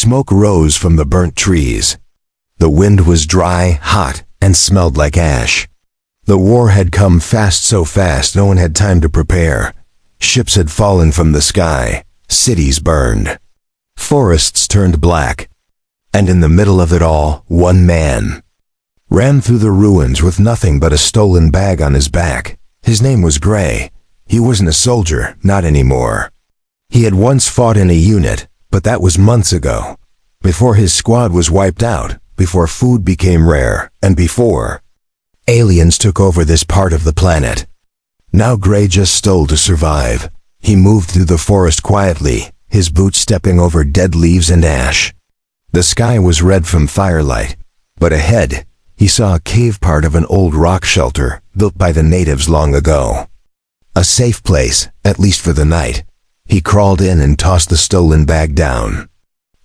Smoke rose from the burnt trees. The wind was dry, hot, and smelled like ash. The war had come fast, so fast no one had time to prepare. Ships had fallen from the sky. Cities burned. Forests turned black. And in the middle of it all, one man ran through the ruins with nothing but a stolen bag on his back. His name was Gray. He wasn't a soldier, not anymore. He had once fought in a unit, but that was months ago. Before his squad was wiped out, before food became rare, and before aliens took over this part of the planet. Now Gray just stole to survive. He moved through the forest quietly, his boots stepping over dead leaves and ash. The sky was red from firelight, but ahead, he saw a cave part of an old rock shelter built by the natives long ago. A safe place, at least for the night. He crawled in and tossed the stolen bag down.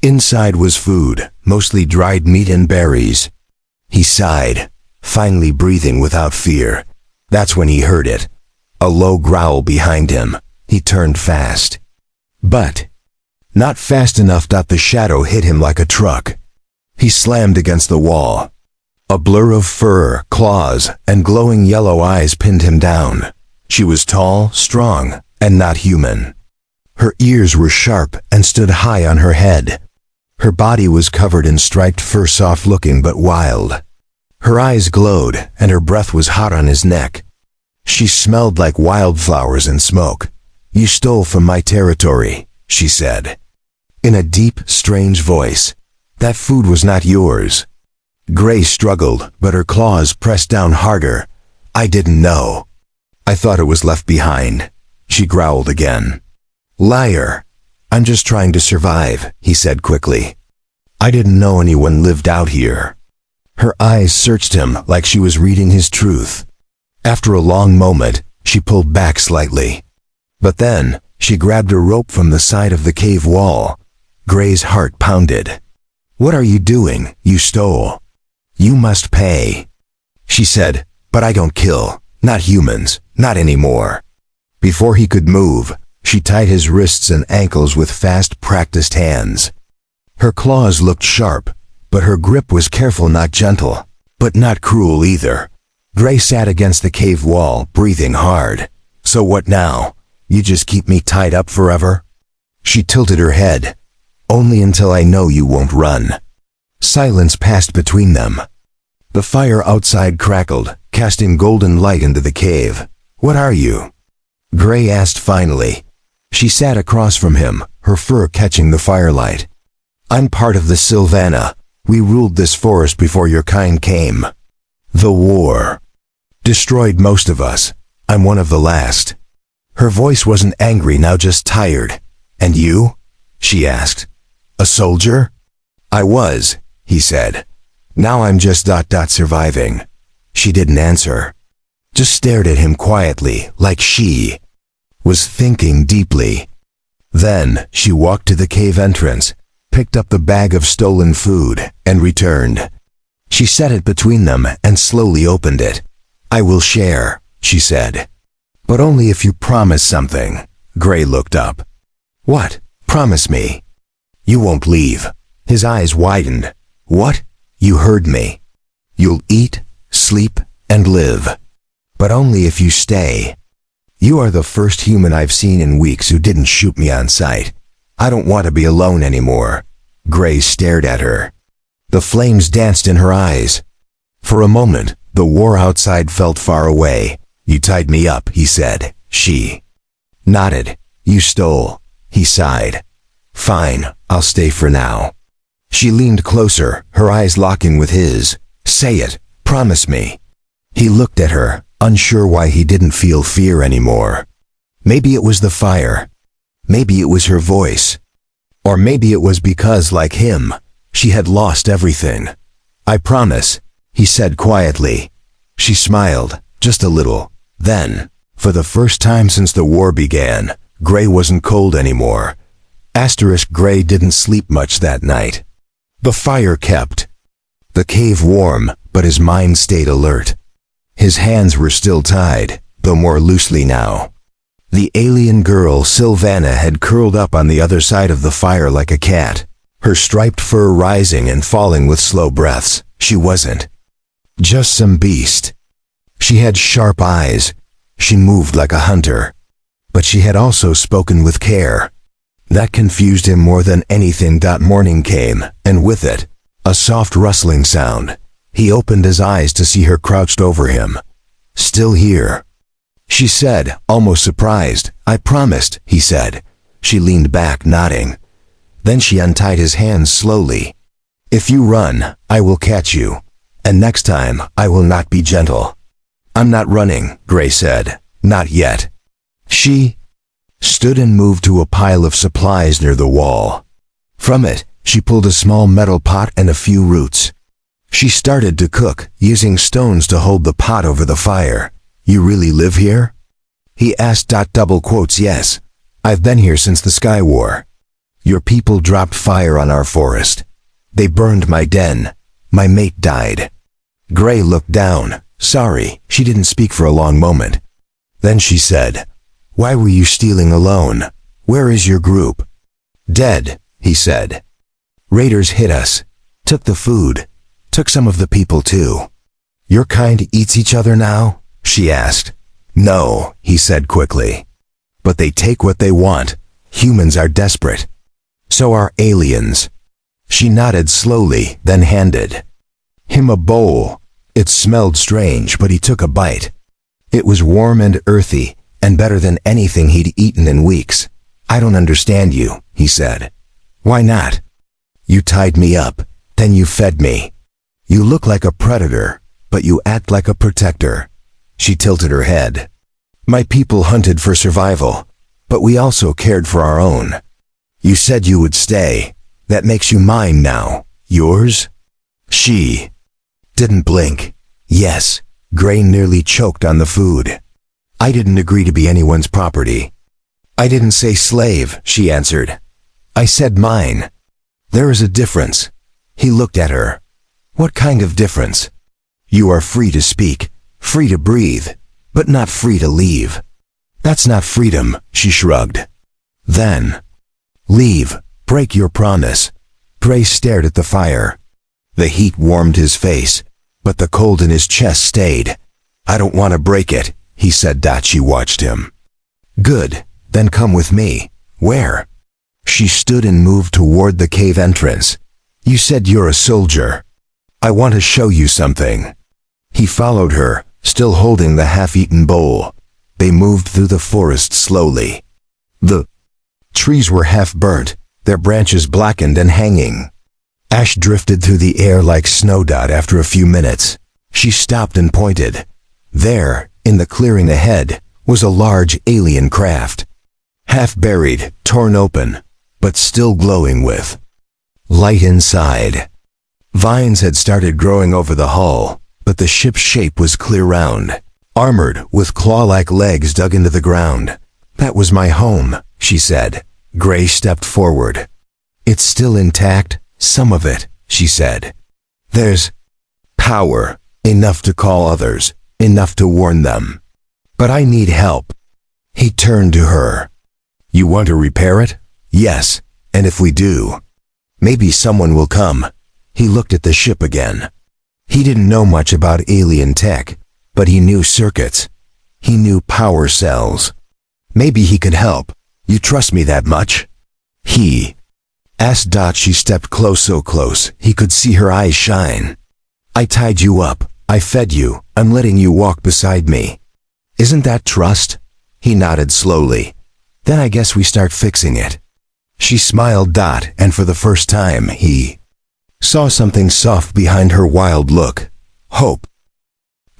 Inside was food, mostly dried meat and berries. He sighed, finally breathing without fear. That's when he heard it. A low growl behind him. He turned fast. But not fast enough. The shadow hit him like a truck. He slammed against the wall. A blur of fur, claws, and glowing yellow eyes pinned him down. She was tall, strong, and not human. Her ears were sharp and stood high on her head. Her body was covered in striped fur, soft-looking but wild. Her eyes glowed, and her breath was hot on his neck. She smelled like wildflowers and smoke. "You stole from my territory," she said, in a deep, strange voice. "That food was not yours." Gray struggled, but her claws pressed down harder. "I didn't know. I thought it was left behind," she growled again. "Liar. I'm just trying to survive," he said quickly. "I didn't know anyone lived out here." Her eyes searched him like she was reading his truth. After a long moment, she pulled back slightly. But then, she grabbed a rope from the side of the cave wall. Gray's heart pounded. "What are you doing? You stole. You must pay," she said. "But I don't kill. Not humans. Not anymore." Before he could move, she tied his wrists and ankles with fast, practiced hands. Her claws looked sharp, but her grip was careful, not gentle, but not cruel either. Gray sat against the cave wall, breathing hard. "So what now? You just keep me tied up forever?" She tilted her head. "Only until I know you won't run." Silence passed between them. The fire outside crackled, casting golden light into the cave. "What are you?" Gray asked finally. She sat across from him, her fur catching the firelight. "I'm part of the Sylvana. We ruled this forest before your kind came. The war destroyed most of us. I'm one of the last." Her voice wasn't angry now, just tired. "And you?" she asked. "A soldier?" "I was," he said. "Now I'm just surviving." She didn't answer. Just stared at him quietly, like she was thinking deeply. Then she walked to the cave entrance, picked up the bag of stolen food, and returned. She set it between them and slowly opened it. "I will share," she said. "But only if you promise something." Gray looked up. "What? Promise me." "You won't leave." His eyes widened. "What? You heard me. You'll eat, sleep, and live. But only if you stay. You are the first human I've seen in weeks who didn't shoot me on sight. I don't want to be alone anymore." Gray stared at her. The flames danced in her eyes. For a moment, the war outside felt far away. "You tied me up," he said. She nodded. "You stole." He sighed. "Fine, I'll stay for now." She leaned closer, her eyes locking with his. "Say it. Promise me." He looked at her, unsure why he didn't feel fear anymore. Maybe it was the fire. Maybe it was her voice. Or maybe it was because, like him, she had lost everything. "I promise," he said quietly. She smiled, just a little. Then, for the first time since the war began, Gray wasn't cold anymore. Gray didn't sleep much that night. The fire kept the cave warm, but his mind stayed alert. His hands were still tied, though more loosely now. The alien girl, Sylvana, had curled up on the other side of the fire like a cat. her striped fur rising and falling with slow breaths. She wasn't just some beast. She had sharp eyes. She moved like a hunter. But she had also spoken with care. That confused him more than anything. Morning came, and with it, a soft rustling sound. He opened his eyes to see her crouched over him. "Still here," she said, almost surprised. "I promised," he said. She leaned back, nodding. Then she untied his hands slowly. "If you run, I will catch you. And next time, I will not be gentle." "I'm not running," Gray said. "Not yet." She stood and moved to a pile of supplies near the wall. From it, she pulled a small metal pot and a few roots. She started to cook, using stones to hold the pot over the fire. "You really live here?" he asked. "Yes. I've been here since the Sky War. Your people dropped fire on our forest. They burned my den. My mate died." Gray looked down. "Sorry." She didn't speak for a long moment. Then she said, "Why were you stealing alone? Where is your group?" "Dead," he said. "Raiders hit us. Took the food. Took some of the people too." "Your kind eats each other now?" she asked. "No," he said quickly. "But they take what they want. Humans are desperate. So are aliens." She nodded slowly, then handed him a bowl. It smelled strange, but he took a bite. It was warm and earthy, and better than anything he'd eaten in weeks. "I don't understand you," he said. "Why not? You tied me up, then you fed me. You look like a predator, but you act like a protector." She tilted her head. "My people hunted for survival, but we also cared for our own. You said you would stay. That makes you mine now. Yours?" She didn't blink. "Yes." Gray nearly choked on the food. "I didn't agree to be anyone's property." "I didn't say slave," she answered. "I said mine. There is a difference." He looked at her. "What kind of difference?" "You are free to speak, free to breathe, but not free to leave." "That's not freedom," she shrugged. "Then leave. Break your promise." Gray stared at the fire. The heat warmed his face, but the cold in his chest stayed. "I don't want to break it," he said. She watched him. "Good, then come with me." "Where?" She stood and moved toward the cave entrance. "You said you're a soldier. I want to show you something." He followed her, still holding the half-eaten bowl. They moved through the forest slowly. The trees were half burnt, their branches blackened and hanging. Ash drifted through the air like snow. After a few minutes, she stopped and pointed. There, in the clearing ahead, was a large alien craft. Half buried, torn open, but still glowing with light inside. Vines had started growing over the hull, but the ship's shape was clear round, armored with claw-like legs dug into the ground. "That was my home," she said. Gray stepped forward. "It's still intact, some of it," she said. "There's power, enough to call others, enough to warn them. But I need help." He turned to her. "You want to repair it?" "Yes, and if we do, maybe someone will come." He looked at the ship again. He didn't know much about alien tech, but he knew circuits. He knew power cells. "Maybe he could help. You trust me that much?" He asked. She stepped close, so close he could see her eyes shine. "I tied you up. I fed you. I'm letting you walk beside me. Isn't that trust?" He nodded slowly. "Then I guess we start fixing it." She smiled. And for the first time, he saw something soft behind her wild look. Hope.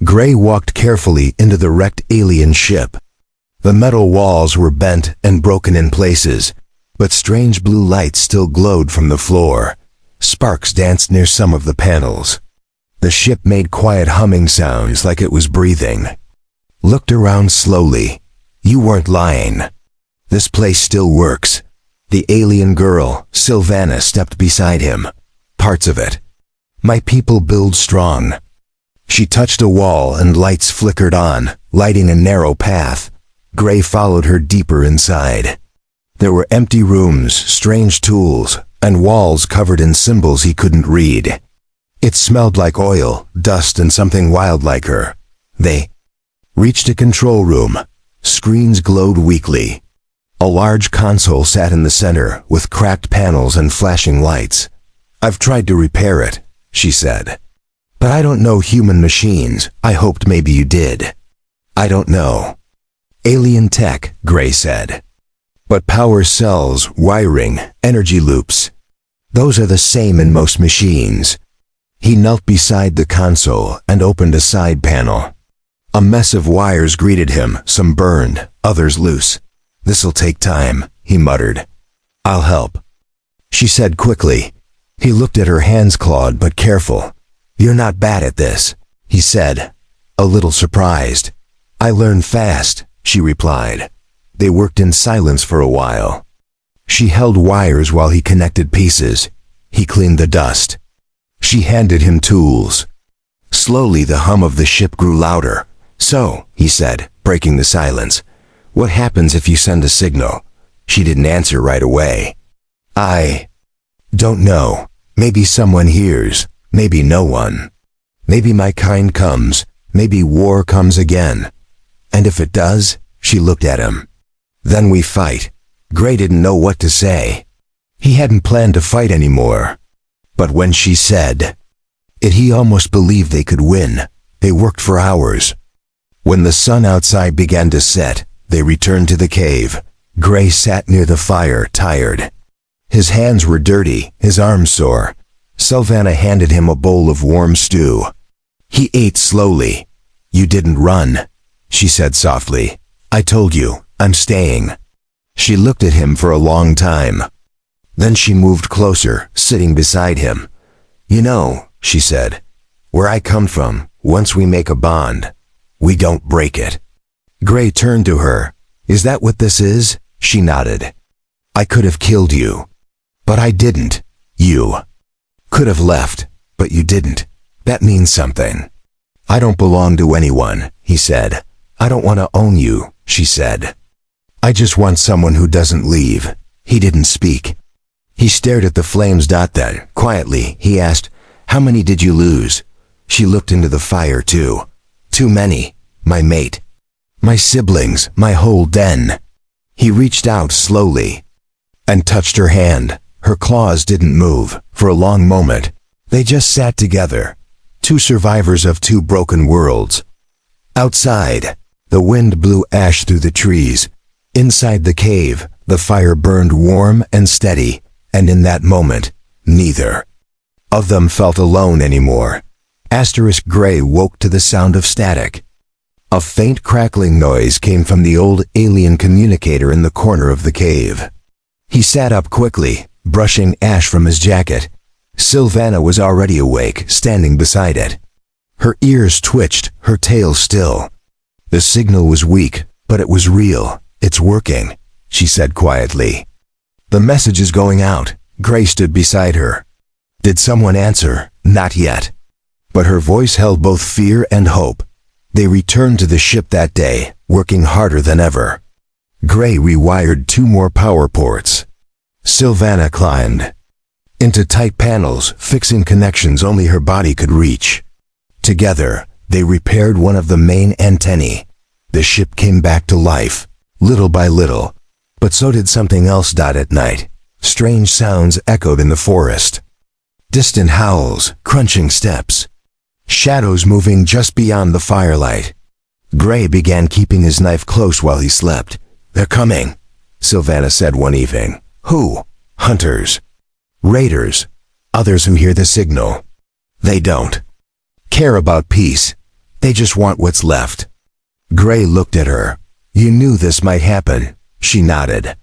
Gray walked carefully into the wrecked alien ship. The metal walls were bent and broken in places, but strange blue lights still glowed from the floor. Sparks danced near some of the panels. The ship made quiet humming sounds like it was breathing. Looked around slowly. "You weren't lying. This place still works." The alien girl, Sylvana, stepped beside him. "Parts of it. My people build strong." She touched a wall and lights flickered on, lighting a narrow path. Gray followed her deeper inside. There were empty rooms, strange tools, and walls covered in symbols he couldn't read. It smelled like oil, dust, and something wild like her. They reached a control room. Screens glowed weakly. A large console sat in the center, with cracked panels and flashing lights. "I've tried to repair it," she said. "But I don't know human machines. I hoped maybe you did." "I don't know." "Alien tech," Gray said. "But power cells, wiring, energy loops. Those are the same in most machines." He knelt beside the console and opened a side panel. A mess of wires greeted him, some burned, others loose. "This'll take time," he muttered. "I'll help," she said quickly. He looked at her hands, clawed but careful. "You're not bad at this," he said, a little surprised. "I learn fast," she replied. They worked in silence for a while. She held wires while he connected pieces. He cleaned the dust. She handed him tools. Slowly the hum of the ship grew louder. "So," he said, breaking the silence, "what happens if you send a signal?" She didn't answer right away. "I don't know. Maybe someone hears, maybe no one. Maybe my kind comes, maybe war comes again. And if it does," she looked at him, "then we fight." Gray didn't know what to say. He hadn't planned to fight anymore. But when she said it, he almost believed they could win. They worked for hours. When the sun outside began to set, they returned to the cave. Gray sat near the fire, tired. His hands were dirty, his arms sore. Sylvana handed him a bowl of warm stew. He ate slowly. "You didn't run," she said softly. "I told you, I'm staying." She looked at him for a long time. Then she moved closer, sitting beside him. "You know," she said, "where I come from, once we make a bond, we don't break it." Gray turned to her. "Is that what this is?" She nodded. "I could have killed you, but I didn't. You could have left, but you didn't. That means something." "I don't belong to anyone," he said. "I don't want to own you," she said. "I just want someone who doesn't leave." He didn't speak. He stared at the flames. Then, quietly, he asked, "How many did you lose?" She looked into the fire too. "Too many. My mate. My siblings, my whole den." He reached out slowly and touched her hand. Her claws didn't move. For a long moment, they just sat together. Two survivors of two broken worlds. Outside, the wind blew ash through the trees. Inside the cave, the fire burned warm and steady, and in that moment, neither of them felt alone anymore. Gray woke to the sound of static. A faint crackling noise came from the old alien communicator in the corner of the cave. He sat up quickly, brushing ash from his jacket. Sylvana was already awake, standing beside it. Her ears twitched, her tail still. "The signal was weak, but it was real. It's working," she said quietly. "The message is going out." Gray stood beside her. Did someone answer? Not yet. But her voice held both fear and hope. They returned to the ship that day, working harder than ever. Gray rewired 2 more power ports. Sylvana climbed into tight panels, fixing connections only her body could reach. Together, they repaired one of the main antennae. The ship came back to life, little by little. But so did something else. At night, strange sounds echoed in the forest. Distant howls, crunching steps. Shadows moving just beyond the firelight. Gray began keeping his knife close while he slept. "They're coming," Sylvana said one evening. "Who?" "Hunters. Raiders. Others who hear the signal. They don't care about peace. They just want what's left." Gray looked at her. "You knew this might happen." She nodded.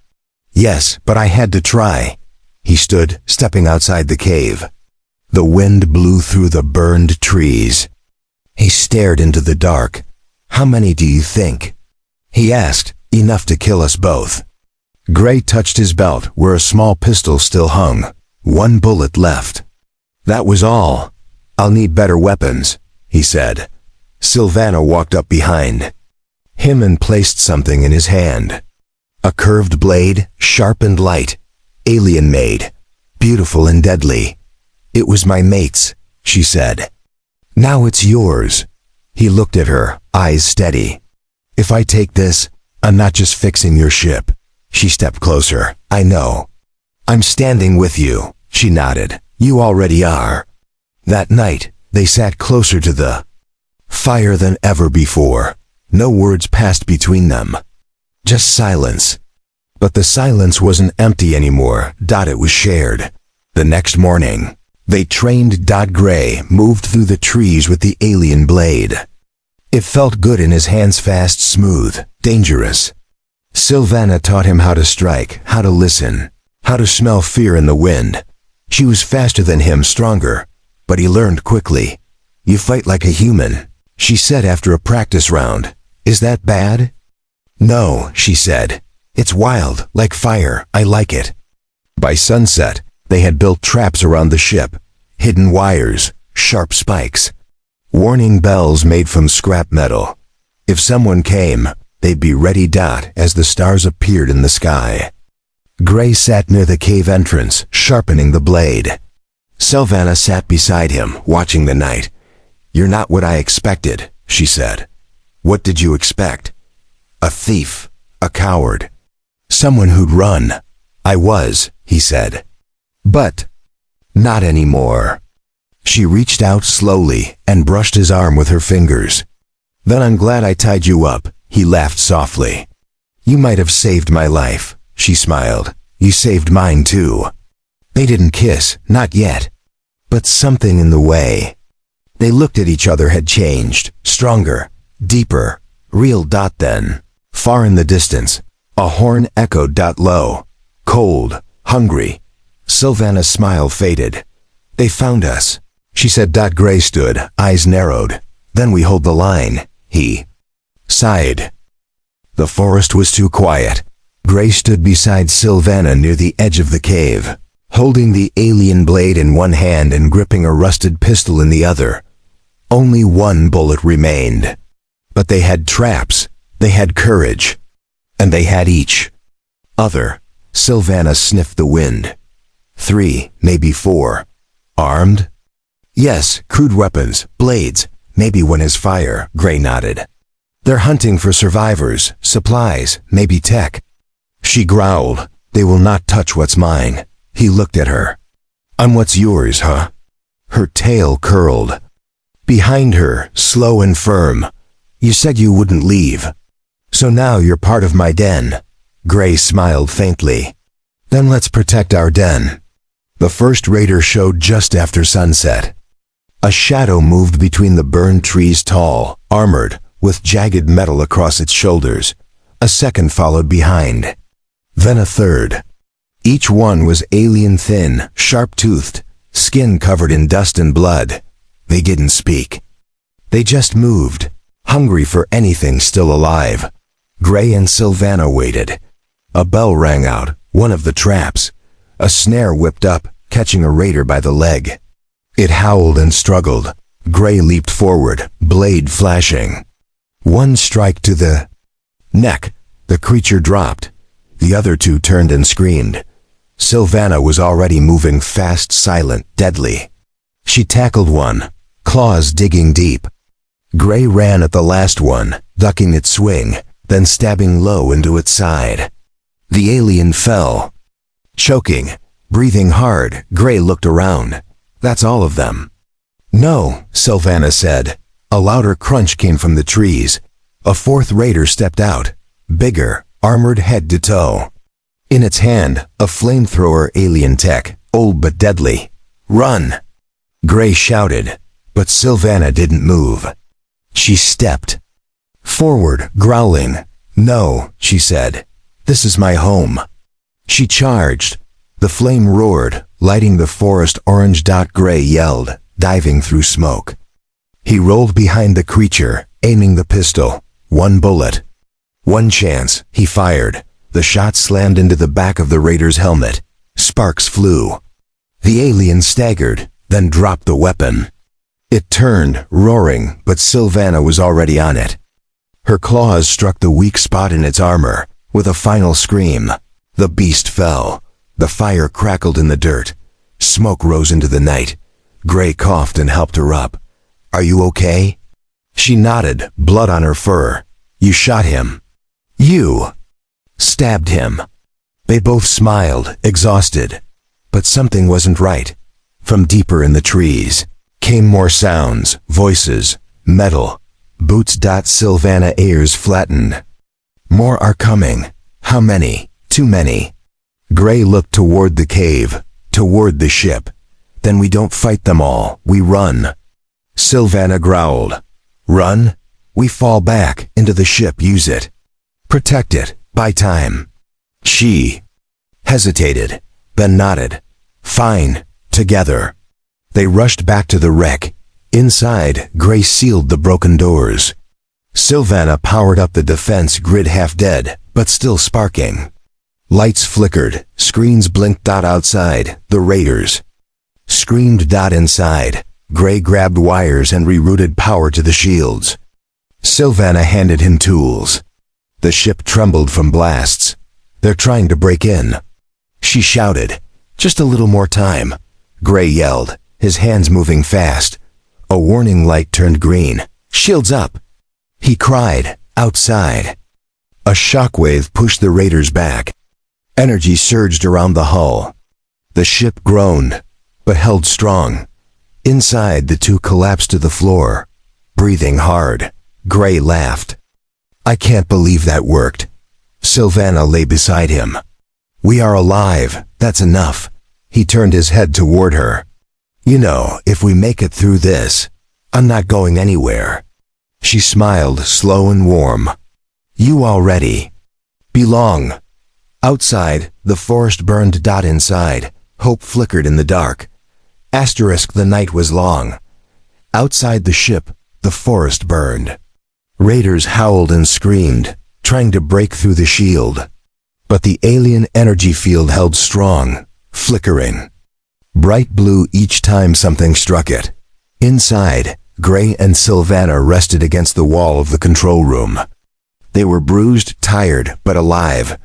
"Yes, but I had to try." He stood, stepping outside the cave. The wind blew through the burned trees. He stared into the dark. "How many do you think?" he asked. "Enough to kill us both." Gray touched his belt, where a small pistol still hung. 1 bullet left. "That was all. I'll need better weapons," he said. Sylvana walked up behind him and placed something in his hand. A curved blade, sharp and light, alien-made. beautiful and deadly. "It was my mate's," she said. "Now it's yours." He looked at her, eyes steady. "If I take this, I'm not just fixing your ship." She stepped closer. "I know. I'm standing with you." She nodded. "You already are." That night, they sat closer to the fire than ever before. No words passed between them. Just silence. But the silence wasn't empty anymore. It was shared. The next morning, they trained. Gray moved through the trees with the alien blade. It felt good in his hands, fast, smooth, dangerous. Sylvana taught him how to strike, how to listen, how to smell fear in the wind. She was faster than him, stronger, but he learned quickly. "You fight like a human," she said after a practice round. "Is that bad?" "No," she said. "It's wild, like fire. I like it." By sunset, they had built traps around the ship, hidden wires, sharp spikes, warning bells made from scrap metal. If someone came, they'd be ready. As the stars appeared in the sky, Gray sat near the cave entrance, sharpening the blade. Sylvana sat beside him, watching the night. "You're not what I expected," she said. "What did you expect?" "A thief, a coward, someone who'd run." "I was," he said. "But not anymore." She reached out slowly and brushed his arm with her fingers. "Then I'm glad I tied you up," he laughed softly. "You might have saved my life," she smiled. "You saved mine too." They didn't kiss, not yet. But something in the way they looked at each other had changed, stronger, deeper, real. Then, far in the distance, a horn echoed. Low, cold, hungry. Sylvana's smile faded. "They found us," she said. Gray stood, eyes narrowed. "Then we hold the line," he sighed. The forest was too quiet. Gray stood beside Sylvana near the edge of the cave, holding the alien blade in one hand and gripping a rusted pistol in the other. Only one bullet remained. But they had traps, they had courage, and they had each other. Sylvana sniffed the wind. 3, maybe 4. "Armed?" "Yes, crude weapons, blades, maybe one has fire," Gray nodded. "They're hunting for survivors, supplies, maybe tech." She growled. "They will not touch what's mine." He looked at her. "I'm what's yours, huh?" Her tail curled. Behind her, slow and firm. "You said you wouldn't leave. So now you're part of my den." Gray smiled faintly. "Then let's protect our den." The first raider showed just after sunset. A shadow moved between the burned trees, tall, armored, with jagged metal across its shoulders. A second followed behind. Then a third. Each one was alien, thin, sharp-toothed, skin covered in dust and blood. They didn't speak. They just moved, hungry for anything still alive. Gray and Sylvana waited. A bell rang out, one of the traps. A snare whipped up, catching a raider by the leg. It howled and struggled. Gray leaped forward, blade flashing. One strike to the neck. The creature dropped. The other two turned and screamed. Sylvana was already moving fast, silent, deadly. She tackled one, claws digging deep. Gray ran at the last one, ducking its swing, then stabbing low into its side. The alien fell. Choking, breathing hard, Gray looked around. "That's all of them." "No," Sylvana said. A louder crunch came from the trees. A fourth raider stepped out, bigger, armored head to toe. In its hand, a flamethrower, alien tech, old but deadly. "Run!" Gray shouted, but Sylvana didn't move. She stepped forward, growling. "No," she said. "This is my home." She charged. The flame roared, lighting the forest orange. Gray yelled, diving through smoke. He rolled behind the creature, aiming the pistol. One bullet. One chance, he fired. The shot slammed into the back of the raider's helmet. Sparks flew. The alien staggered, then dropped the weapon. It turned, roaring, but Sylvana was already on it. Her claws struck the weak spot in its armor. With a final scream, the beast fell. The fire crackled in the dirt. Smoke rose into the night. Gray coughed and helped her up. "Are you okay?" She nodded, blood on her fur. "You shot him." "You." "Stabbed him." They both smiled, exhausted. But something wasn't right. From deeper in the trees came more sounds, voices, metal. Boots. Sylvana ears flattened. "More are coming. How many?" "Too many." Gray looked toward the cave, toward the ship. "Then we don't fight them all, we run." Sylvana growled. "Run? We fall back into the ship, use it. Protect it, buy time." She hesitated, then nodded. "Fine, together." They rushed back to the wreck. Inside, Gray sealed the broken doors. Sylvana powered up the defense grid, half dead, but still sparking. Lights flickered, screens blinked. Outside, the raiders screamed. Inside, Gray grabbed wires and rerouted power to the shields. Sylvana handed him tools. The ship trembled from blasts. "They're trying to break in." She shouted. "Just a little more time." Gray yelled, his hands moving fast. A warning light turned green. "Shields up!" He cried, outside. A shockwave pushed the raiders back. Energy surged around the hull. The ship groaned, but held strong. Inside, the two collapsed to the floor, breathing hard. Gray laughed. "I can't believe that worked." Sylvana lay beside him. "We are alive, that's enough." He turned his head toward her. "You know, if we make it through this, I'm not going anywhere." She smiled, slow and warm. "You already belong." Outside, the forest burned. Inside, hope flickered in the dark. The night was long. Outside the ship, the forest burned. Raiders howled and screamed, trying to break through the shield. But the alien energy field held strong, flickering. Bright blue each time something struck it. Inside, Gray and Sylvana rested against the wall of the control room. They were bruised, tired, but alive.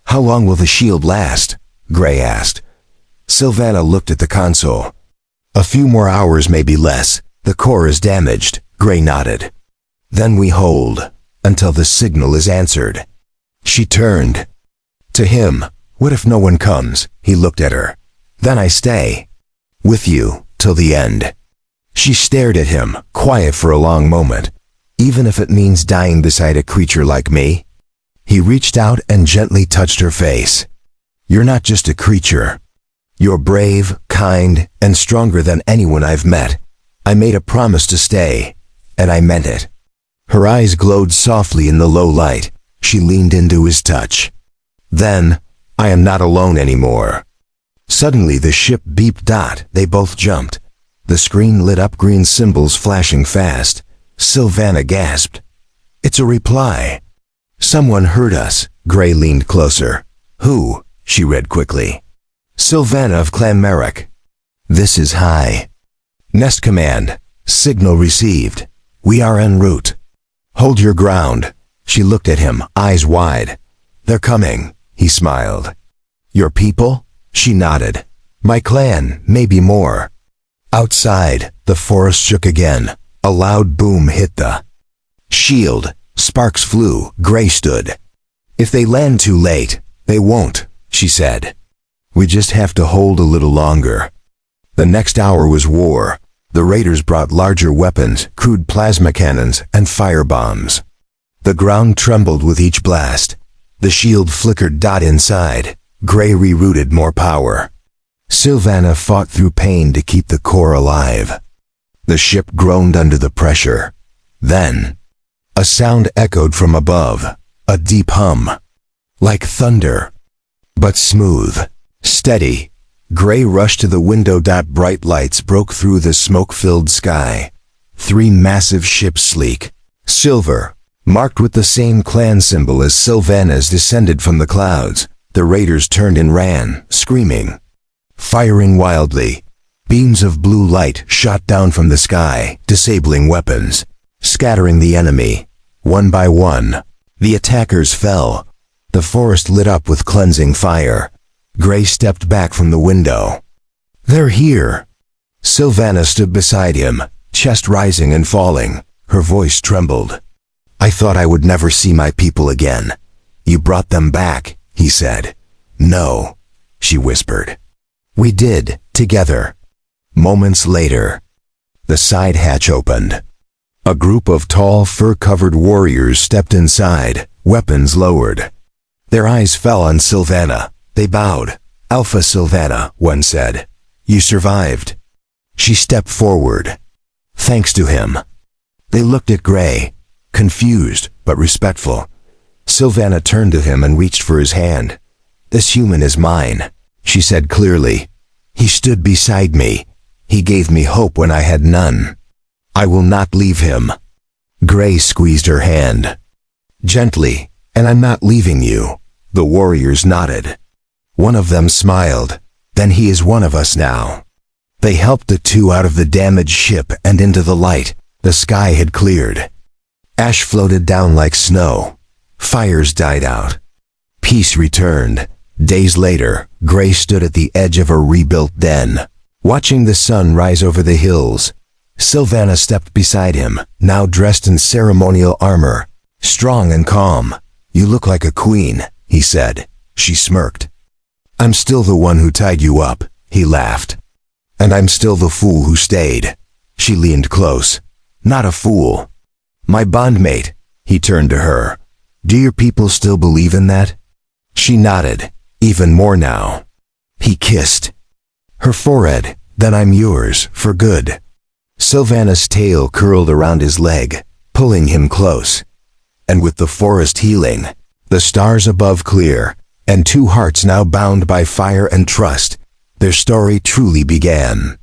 "How long will the shield last?" Gray asked. Sylvana looked at the console. "A few more hours, maybe less. The core is damaged." Gray nodded. "Then we hold, until the signal is answered." She turned to him. "What if no one comes?" He looked at her. "Then I stay with you, till the end." She stared at him, quiet for a long moment. "Even if it means dying beside a creature like me?" He reached out and gently touched her face. "You're not just a creature. You're brave, kind, and stronger than anyone I've met. I made a promise to stay, and I meant it." Her eyes glowed softly in the low light. She leaned into his touch. "Then, I am not alone anymore." Suddenly the ship beeped. They both jumped. The screen lit up, green symbols flashing fast. Sylvana gasped. "It's a reply." "Someone heard us." Gray leaned closer. "Who?" She read quickly. "Sylvana of Clan Merrick. This is High Nest Command. Signal received. We are en route. Hold your ground." She looked at him, eyes wide. "They're coming." He smiled. "Your people?" She nodded. "My clan, maybe more." Outside, the forest shook again. A loud boom hit the shield. Sparks flew. Gray stood. "If they land too late, they won't," she said. "We just have to hold a little longer." The next hour was war. The raiders brought larger weapons, crude plasma cannons, and firebombs. The ground trembled with each blast. The shield flickered. Inside, Gray rerouted more power. Sylvana fought through pain to keep the core alive. The ship groaned under the pressure. Then, a sound echoed from above, a deep hum. Like thunder, but smooth, steady. Gray rushed to the window. Bright lights broke through the smoke-filled sky. 3 massive ships, sleek, silver, marked with the same clan symbol as Sylvana's, descended from the clouds. The raiders turned and ran, screaming, firing wildly. Beams of blue light shot down from the sky, disabling weapons, scattering the enemy. One by one, the attackers fell. The forest lit up with cleansing fire. Gray stepped back from the window. They're here. Sylvana stood beside him, chest rising and falling. Her voice trembled. I thought I would never see my people again. You brought them back, he said. No, she whispered. We did, together. Moments later, the side hatch opened. A group of tall, fur-covered warriors stepped inside, weapons lowered. Their eyes fell on Sylvana. They bowed. Alpha Sylvana, one said. You survived. She stepped forward. Thanks to him. They looked at Gray, confused but respectful. Sylvana turned to him and reached for his hand. This human is mine, she said clearly. He stood beside me. He gave me hope when I had none. I will not leave him. Gray squeezed her hand. Gently, and I'm not leaving you. The warriors nodded. One of them smiled. Then he is one of us now. They helped the two out of the damaged ship and into the light. The sky had cleared. Ash floated down like snow. Fires died out. Peace returned. Days later, Gray stood at the edge of a rebuilt den, watching the sun rise over the hills. Sylvana stepped beside him, now dressed in ceremonial armor, strong and calm. You look like a queen, he said. She smirked. I'm still the one who tied you up, he laughed. And I'm still the fool who stayed. She leaned close. Not a fool. My bondmate, he turned to her. Do your people still believe in that? She nodded, even more now. He kissed her forehead. Then I'm yours, for good. Sylvana's tail curled around his leg, pulling him close. And with the forest healing, the stars above clear, and two hearts now bound by fire and trust, their story truly began.